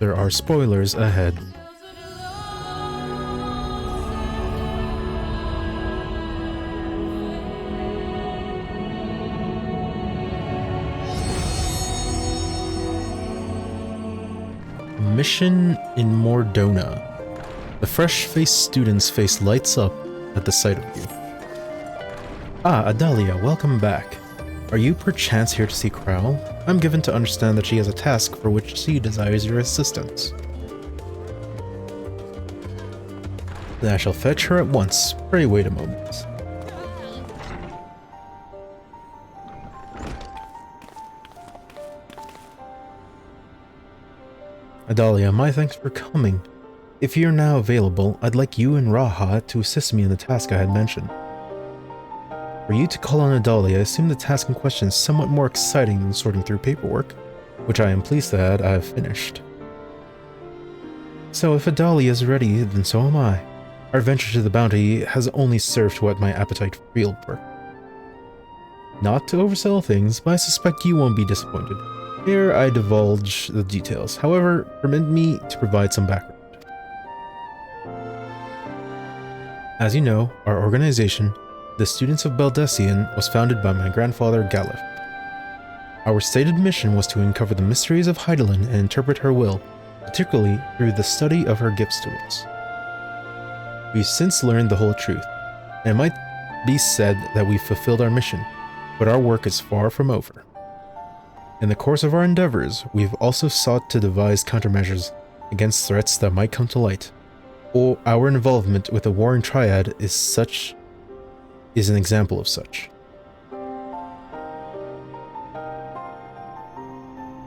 There are spoilers ahead. Mission in Mordona. The fresh-faced student's face lights up at the sight of you. Ah, Adalia, welcome back. Are you perchance here to see Crowl? I'm given to understand that she has a task for which she desires your assistance. Then I shall fetch her at once. Pray wait a moment. Adalia, my thanks for coming. If you're now available, I'd like you and Raha to assist me in the task I had mentioned. For you to call on Adalia, I assume the task in question is somewhat more exciting than sorting through paperwork, which I am pleased to add I have finished. So if Adalia is ready, then so am I. Our venture to the bounty has only served to whet my appetite for field work. Not to oversell things, but I suspect you won't be disappointed. Here I divulge the details, however, permit me to provide some background. As you know, our organization, the Students of Baldessian, was founded by my grandfather Galif. Our stated mission was to uncover the mysteries of Heidelin and interpret her will, particularly through the study of her gifts to us. We've since learned the whole truth, and it might be said that we've fulfilled our mission, but our work is far from over. In the course of our endeavors, we've also sought to devise countermeasures against threats that might come to light. Or our involvement with the Warring Triad is an example of such.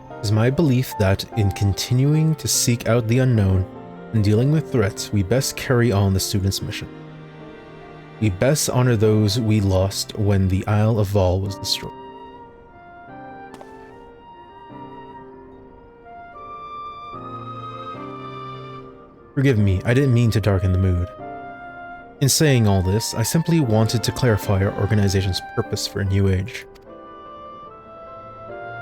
It is my belief that in continuing to seek out the unknown and dealing with threats, we best carry on the student's mission. We best honor those we lost when the Isle of Val was destroyed. Forgive me, I didn't mean to darken the mood. In saying all this, I simply wanted to clarify our organization's purpose for a new age.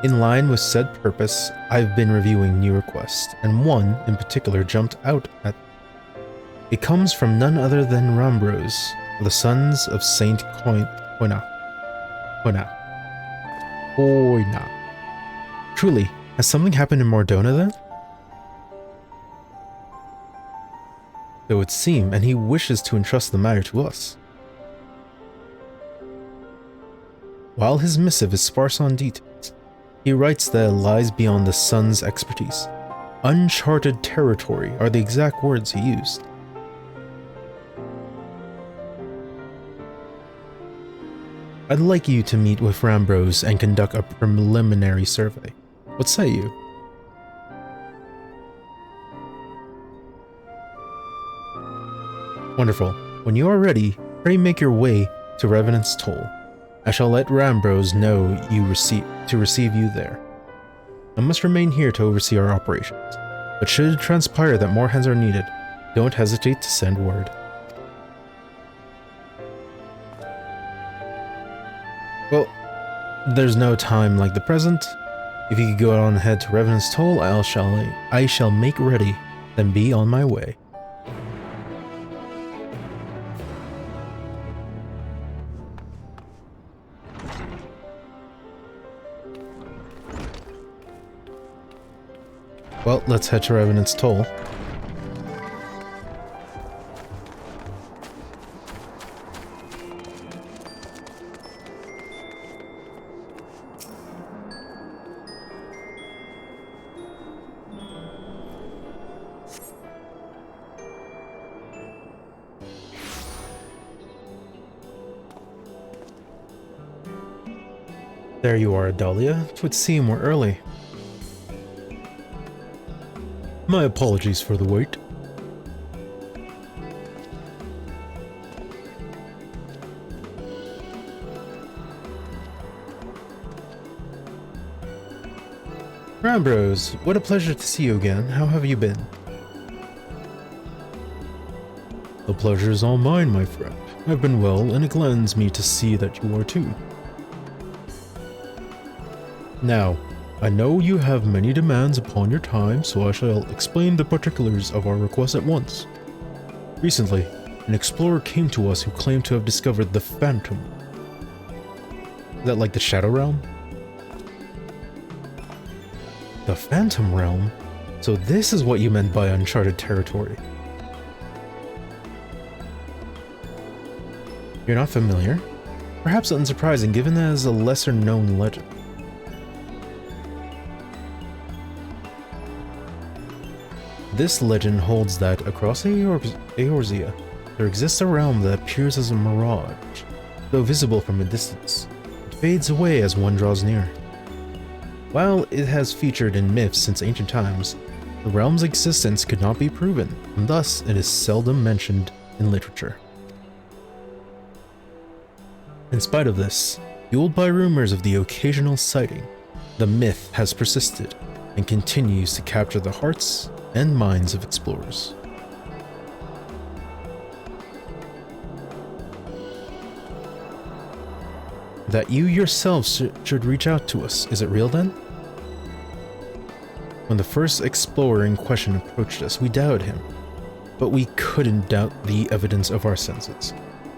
In line with said purpose, I've been reviewing new requests, and one in particular jumped out at me. It comes from none other than Rambros, the sons of Saint Koina. Truly, has something happened in Mordona then? It would seem, and he wishes to entrust the matter to us. While his missive is sparse on details, he writes that it lies beyond the son's expertise. Uncharted territory are the exact words he used. I'd like you to meet with Rambros and conduct a preliminary survey. What say you? Wonderful. When you are ready, pray make your way to Revenant's Toll. I shall let Rambros know to receive you there. I must remain here to oversee our operations, but should it transpire that more hands are needed, don't hesitate to send word. Well, there's no time like the present. If you could go on ahead to Revenant's Toll, I shall make ready, then be on my way. Well, let's head to Revenant's Toll. There you are, Dahlia. 'Twould seem we're early. My apologies for the wait. Rambros, what a pleasure to see you again. How have you been? The pleasure is all mine, my friend. I've been well, and it gladdens me to see that you are too. Now, I know you have many demands upon your time, so I shall explain the particulars of our request at once. Recently, an explorer came to us who claimed to have discovered the Phantom. Is that like the Shadow Realm? The Phantom Realm? So this is what you meant by uncharted territory. You're not familiar? Perhaps unsurprising given that it is a lesser known legend. This legend holds that across Eorzea, there exists a realm that appears as a mirage. Though visible from a distance, it fades away as one draws near. While it has featured in myths since ancient times, the realm's existence could not be proven, and thus it is seldom mentioned in literature. In spite of this, fueled by rumors of the occasional sighting, the myth has persisted and continues to capture the hearts and minds of explorers. That you yourselves should reach out to us, is it real then? When the first explorer in question approached us, we doubted him, but we couldn't doubt the evidence of our senses.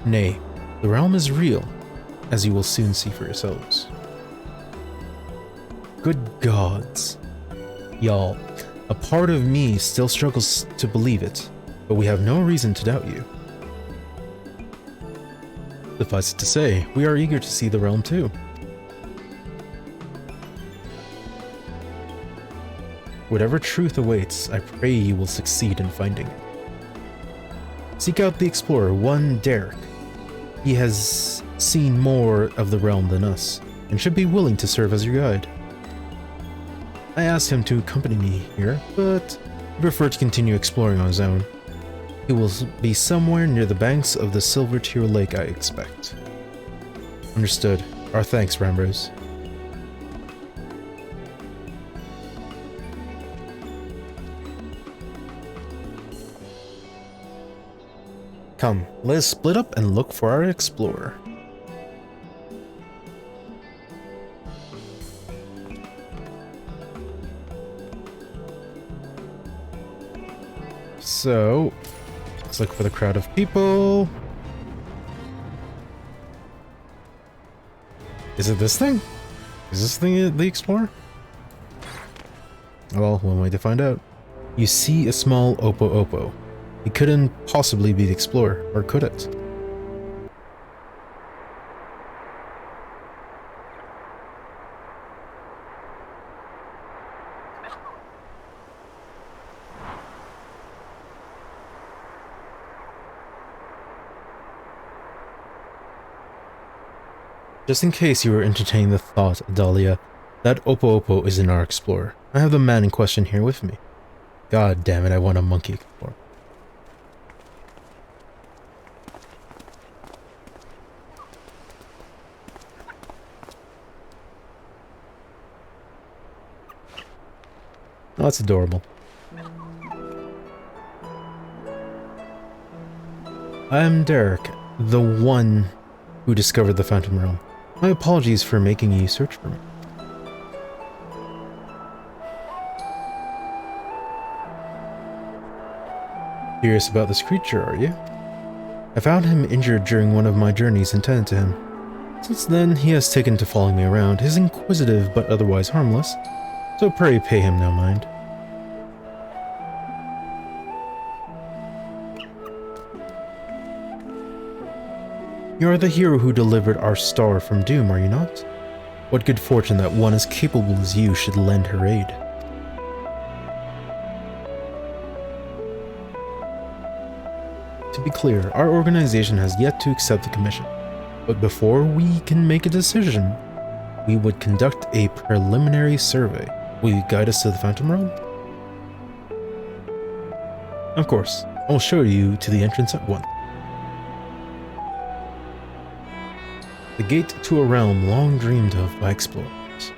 Nay, the realm is real, as you will soon see for yourselves. Good gods. Y'all, a part of me still struggles to believe it, but we have no reason to doubt you. Suffice it to say, we are eager to see the realm too. Whatever truth awaits, I pray you will succeed in finding it. Seek out the explorer, one Derek. He has seen more of the realm than us, and should be willing to serve as your guide. I asked him to accompany me here, but he preferred to continue exploring on his own. He will be somewhere near the banks of the Silver Tear Lake, I expect. Understood. Our thanks, Ramrose. Come, let us split up and look for our explorer. So, let's look for the crowd of people. Is it this thing? Is this thing the explorer? Well, one way to find out. You see a small Opo. It couldn't possibly be the explorer, or could it? Just in case you were entertaining the thought, Adalia, that Opo isn't our explorer. I have the man in question here with me. God damn it, I want a monkey explorer. Oh, that's adorable. I am Derek, the one who discovered the Phantom Realm. My apologies for making you search for me. Curious about this creature, are you? I found him injured during one of my journeys and tended to him. Since then, he has taken to following me around. He's inquisitive but otherwise harmless, so pray pay him no mind. You are the hero who delivered our star from doom, are you not? What good fortune that one as capable as you should lend her aid. To be clear, our organization has yet to accept the commission, but before we can make a decision, we would conduct a preliminary survey. Will you guide us to the Phantom Realm? Of course, I will show you to the entrance at once. The gate to a realm long dreamed of by explorers.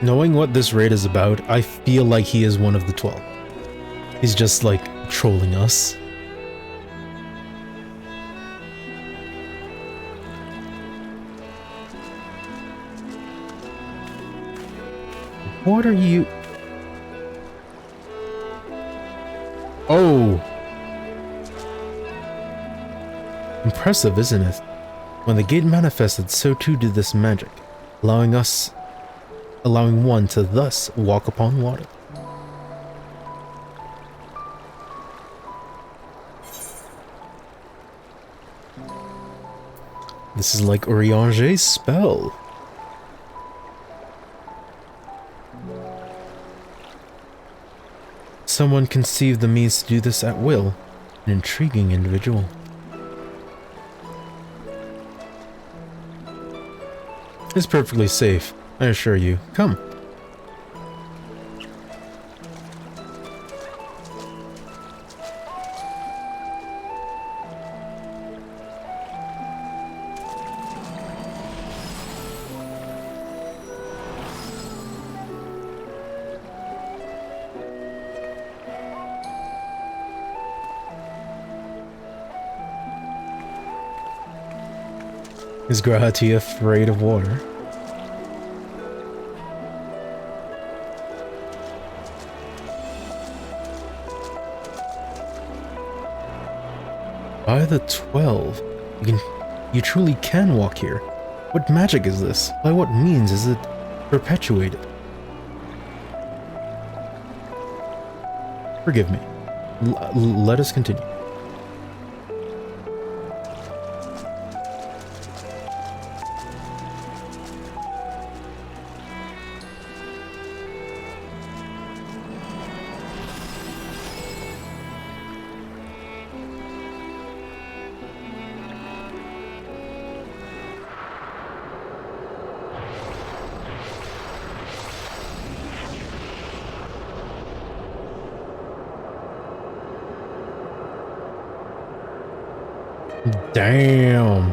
Knowing what this raid is about, I feel like he is one of the 12. He's just like trolling us. What are you... Oh! Impressive, isn't it? When the gate manifested, so too did this magic, allowing one to thus walk upon water. This is like Urianger's spell. Someone conceived the means to do this at will. An intriguing individual. It's perfectly safe, I assure you. Come. Is Grahati afraid of water? By the 12, you truly can walk here. What magic is this? By what means is it perpetuated? Forgive me. Let us continue. Damn.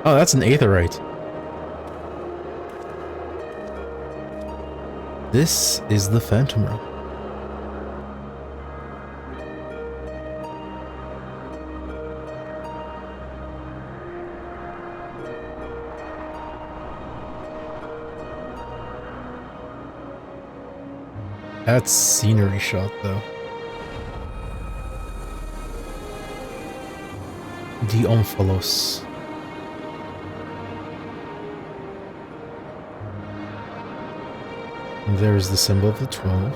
Oh, that's an aetherite. This is the Phantom Realm. That's scenery shot, though. The Omphalos. And there is the symbol of the 12.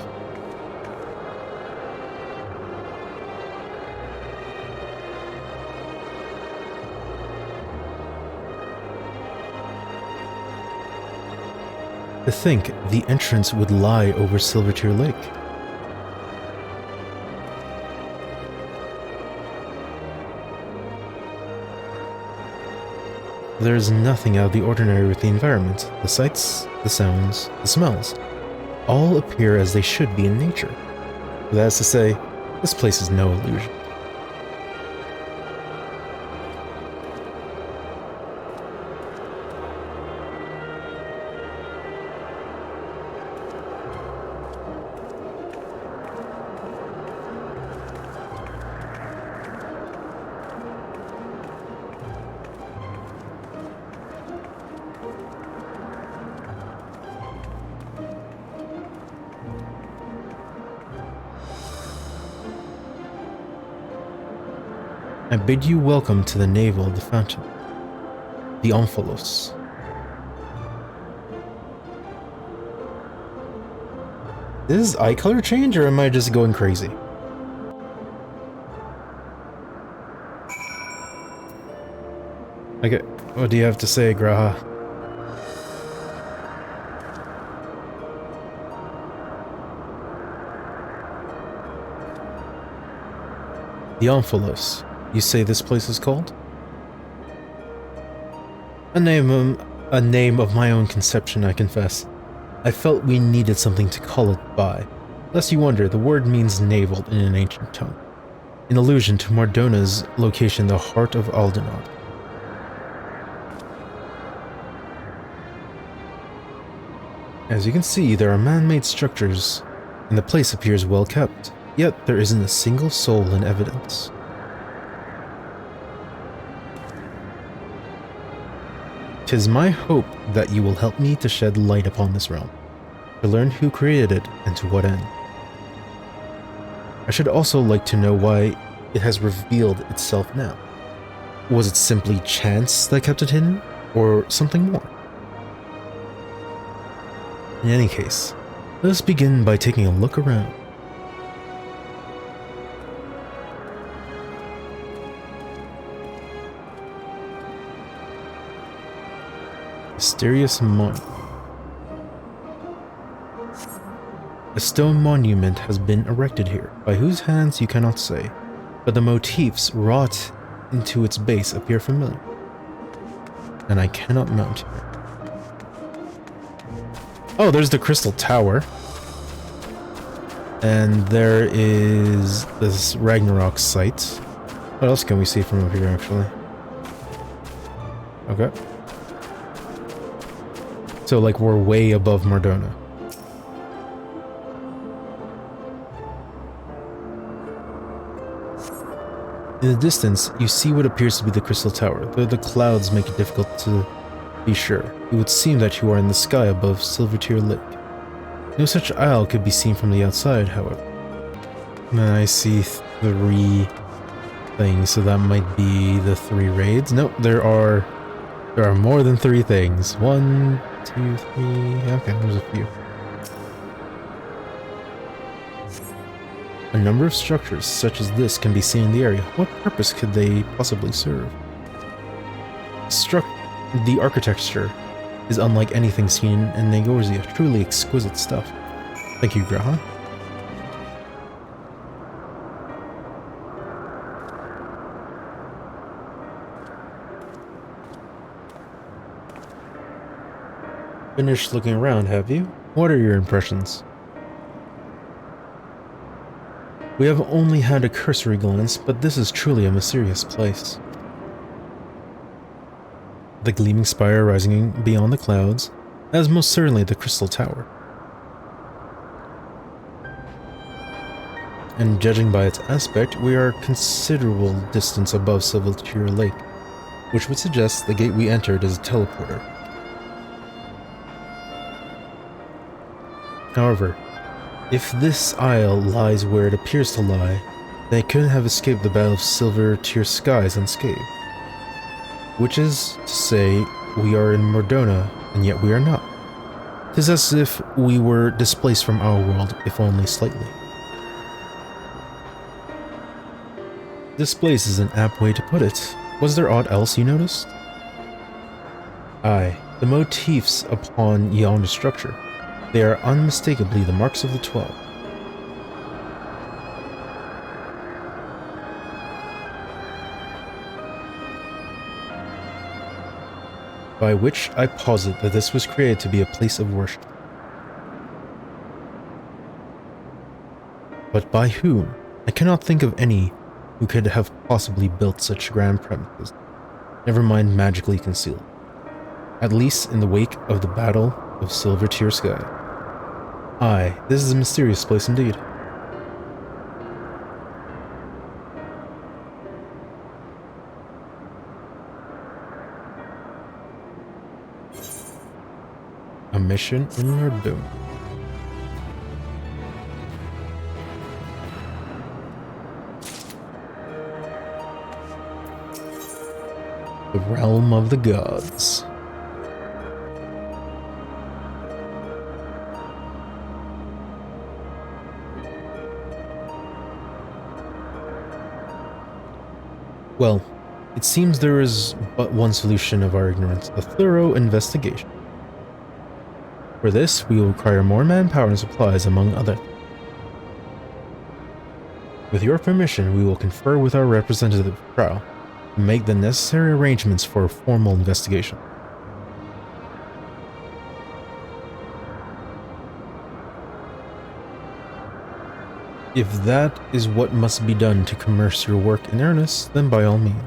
To think the entrance would lie over Silvertear Lake. There is nothing out of the ordinary with the environment. The sights, the sounds, the smells, all appear as they should be in nature. That is to say, this place is no illusion. I bid you welcome to the navel of the fountain, the Omphalos. Does eye color change, or am I just going crazy? Okay, what do you have to say, Graha? The Omphalos. You say this place is called? A name of my own conception, I confess. I felt we needed something to call it by. Lest you wonder, the word means navel in an ancient tongue, in allusion to Mardona's location, the Heart of Aldenard. As you can see, there are man-made structures, and the place appears well kept, yet there isn't a single soul in evidence. 'Tis my hope that you will help me to shed light upon this realm. to learn who created it and to what end. I should also like to know why it has revealed itself now. Was it simply chance that kept it hidden, or something more? In any case, let us begin by taking a look around. Mysterious Monument. A stone monument has been erected here, by whose hands you cannot say, but the motifs wrought into its base appear familiar, and I cannot mount here. Oh, there's the Crystal Tower, and there is this Ragnarok site. What else can we see from up here, actually? Okay. So, like, we're way above Mardona. In the distance, you see what appears to be the Crystal Tower, though the clouds make it difficult to be sure. It would seem that you are in the sky above Silvertear Lake. No such isle could be seen from the outside, however. And I see 3 things, so that might be the 3 raids. Nope, there are more than 3 things. 1, 2, 3. Okay, there's a few. A number of structures such as this can be seen in the area. What purpose could they possibly serve? The architecture is unlike anything seen in Nagorzia. Truly exquisite stuff. Thank you, Graha. Finished looking around, have you? What are your impressions? We have only had a cursory glance, but this is truly a mysterious place. The gleaming spire rising beyond the clouds, that is most certainly the Crystal Tower. And judging by its aspect, we are a considerable distance above Silvertear Lake, which would suggest the gate we entered is a teleporter. However, if this isle lies where it appears to lie, then it couldn't have escaped the Battle of Silvertear Skies unscathed. Which is to say, we are in Mardona, and yet we are not. 'Tis as if we were displaced from our world, if only slightly. Displaced is an apt way to put it. Was there aught else you noticed? Aye, the motifs upon yonder structure. They are unmistakably the marks of the 12. By which I posit that this was created to be a place of worship. But by whom? I cannot think of any who could have possibly built such grand premises, never mind magically concealed. At least in the wake of the Battle of Silvertear Sky. Aye, this is a mysterious place indeed. A mission in Mardona. The realm of the gods. Well, it seems there is but one solution of our ignorance, a thorough investigation. For this, we will require more manpower and supplies, among other things. With your permission, we will confer with our representative, Crow, and make the necessary arrangements for a formal investigation. If that is what must be done to commence your work in earnest, then by all means.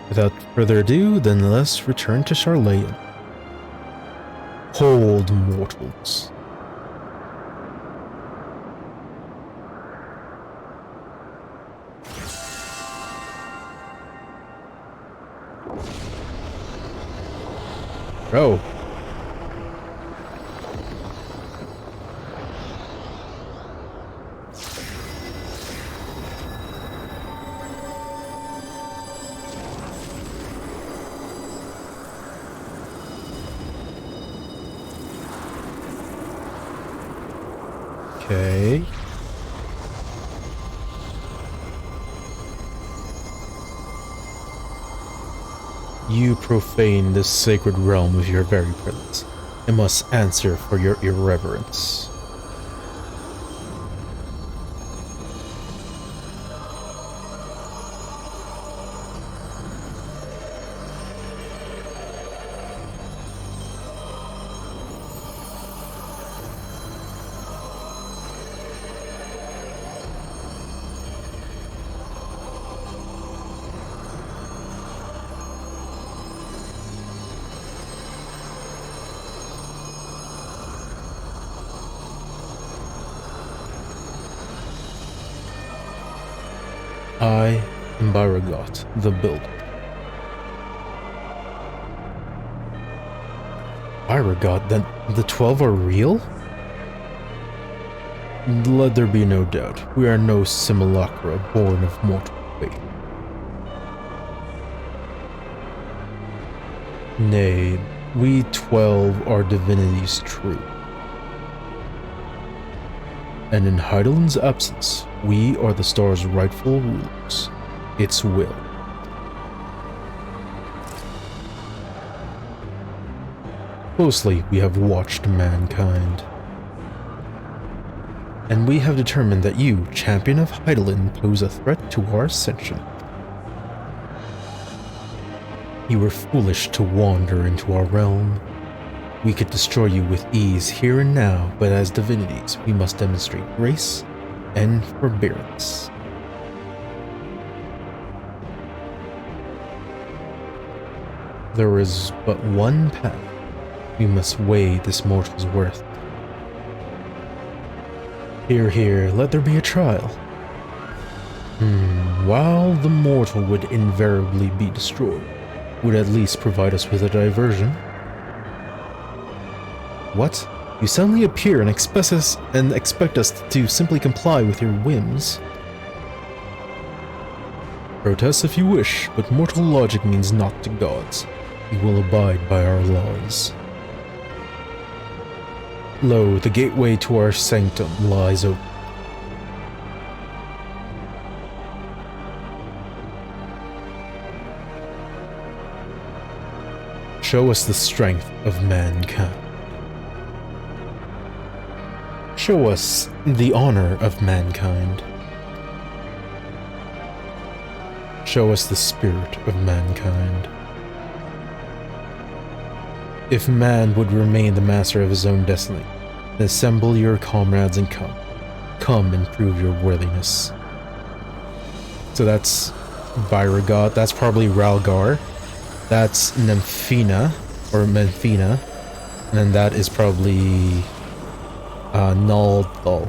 Without further ado, then let's return to Charlayan. Hold, mortals. Bro. Okay. You profane this sacred realm with your very presence, and must answer for your irreverence. I am Byragot, the Builder. Byragot, then the 12 are real? Let there be no doubt, we are no simulacra born of mortal faith. Nay, we 12 are divinities true. And in Heidelin's absence, we are the star's rightful rulers, its will. Closely we have watched mankind, and we have determined that you, champion of Heidelin, pose a threat to our ascension. You were foolish to wander into our realm. We could destroy you with ease here and now, but as divinities, we must demonstrate grace and forbearance. There is but one path. We must weigh this mortal's worth. Here, here, let there be a trial. While the mortal would invariably be destroyed, would at least provide us with a diversion. What? You suddenly appear and expect us to simply comply with your whims? Protest if you wish, but mortal logic means naught to gods. We will abide by our laws. Lo, the gateway to our sanctum lies open. Show us the strength of mankind. Show us the honor of mankind. Show us the spirit of mankind. If man would remain the master of his own destiny, then assemble your comrades and come. Come and prove your worthiness. So that's Byragot, that's probably Ralgar, that's Nemphina, or Menphina, and then that is probably Naldal.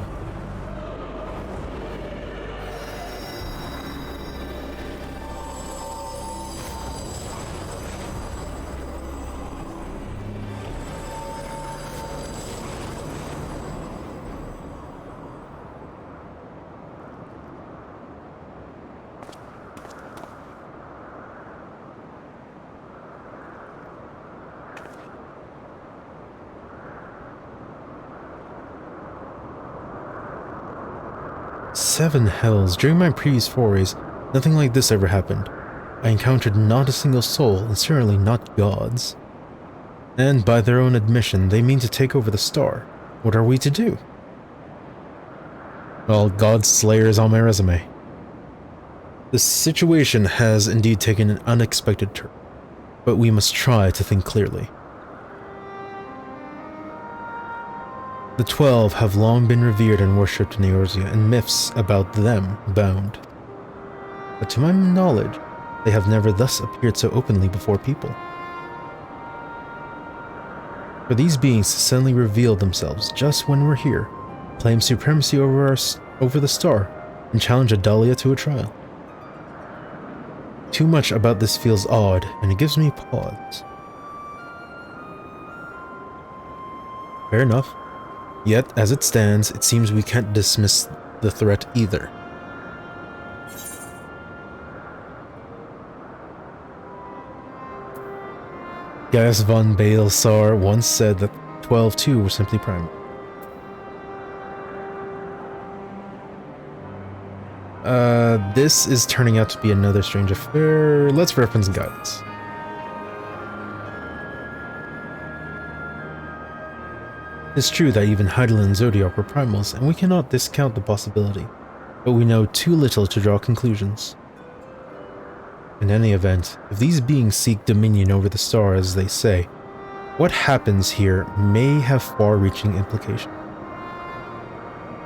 Seven hells. During my previous forays, nothing like this ever happened. I encountered not a single soul, and certainly not gods. And by their own admission, they mean to take over the star. What are we to do? Well, God Slayer is on my resume. The situation has indeed taken an unexpected turn, but we must try to think clearly. The 12 have long been revered and worshipped in Eorzea, and myths about them abound. But to my knowledge, they have never thus appeared so openly before people. For these beings to suddenly reveal themselves just when we're here, claim supremacy over the star, and challenge Adalia to a trial. Too much about this feels odd, and it gives me pause. Fair enough. Yet, as it stands, it seems we can't dismiss the threat either. Gaius von Balsar once said that 12-2 were simply primary. This is turning out to be another strange affair. Let's reference guidance. It's true that even Heidel and Zodiac were primals, and we cannot discount the possibility, but we know too little to draw conclusions. In any event, if these beings seek dominion over the star as they say, what happens here may have far-reaching implications.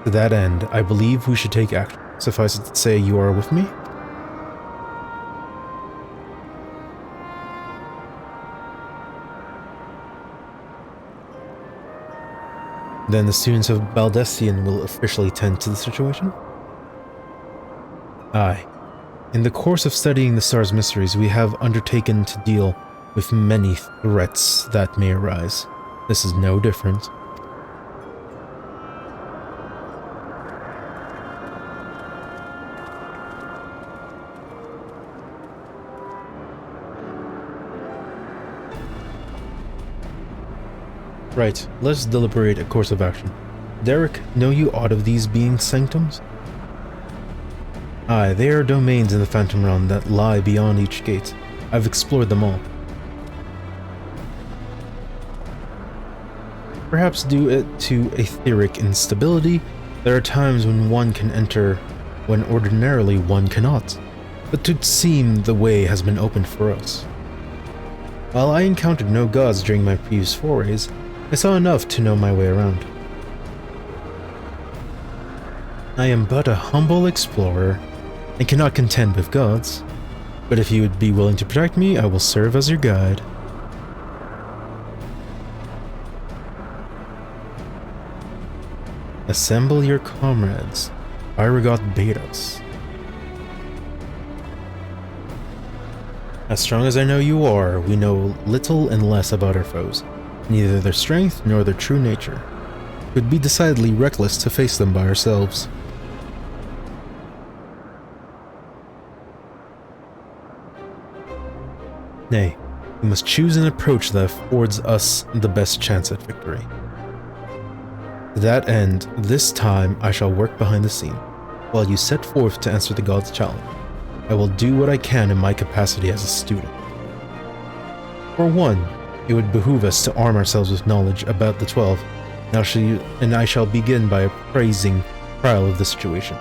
To that end, I believe we should take action. Suffice it to say, you are with me? Then the students of Baldessian will officially tend to the situation? Aye. In the course of studying the star's mysteries, we have undertaken to deal with many threats that may arise. This is no different. Right, let's deliberate a course of action. Derek, know you aught of these beings' sanctums? Aye, they are domains in the Phantom Realm that lie beyond each gate. I've explored them all. Perhaps due to etheric instability, there are times when one can enter when ordinarily one cannot, but to seem the way has been opened for us. While I encountered no gods during my previous forays, I saw enough to know my way around. I am but a humble explorer, and cannot contend with gods, but if you would be willing to protect me, I will serve as your guide. Assemble your comrades. Iragot Betas. As strong as I know you are, we know little and less about our foes, neither their strength nor their true nature. It would be decidedly reckless to face them by ourselves. Nay, we must choose an approach that affords us the best chance at victory. To that end, this time I shall work behind the scene, while you set forth to answer the gods' challenge. I will do what I can in my capacity as a student. For one, it would behoove us to arm ourselves with knowledge about the 12, and I shall begin by appraising trial of the situation.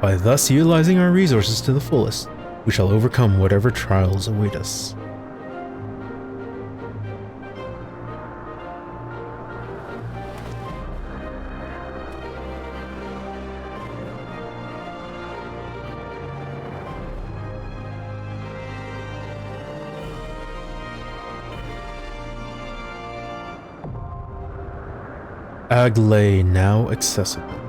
By thus utilizing our resources to the fullest, we shall overcome whatever trials await us. Aglay now accessible.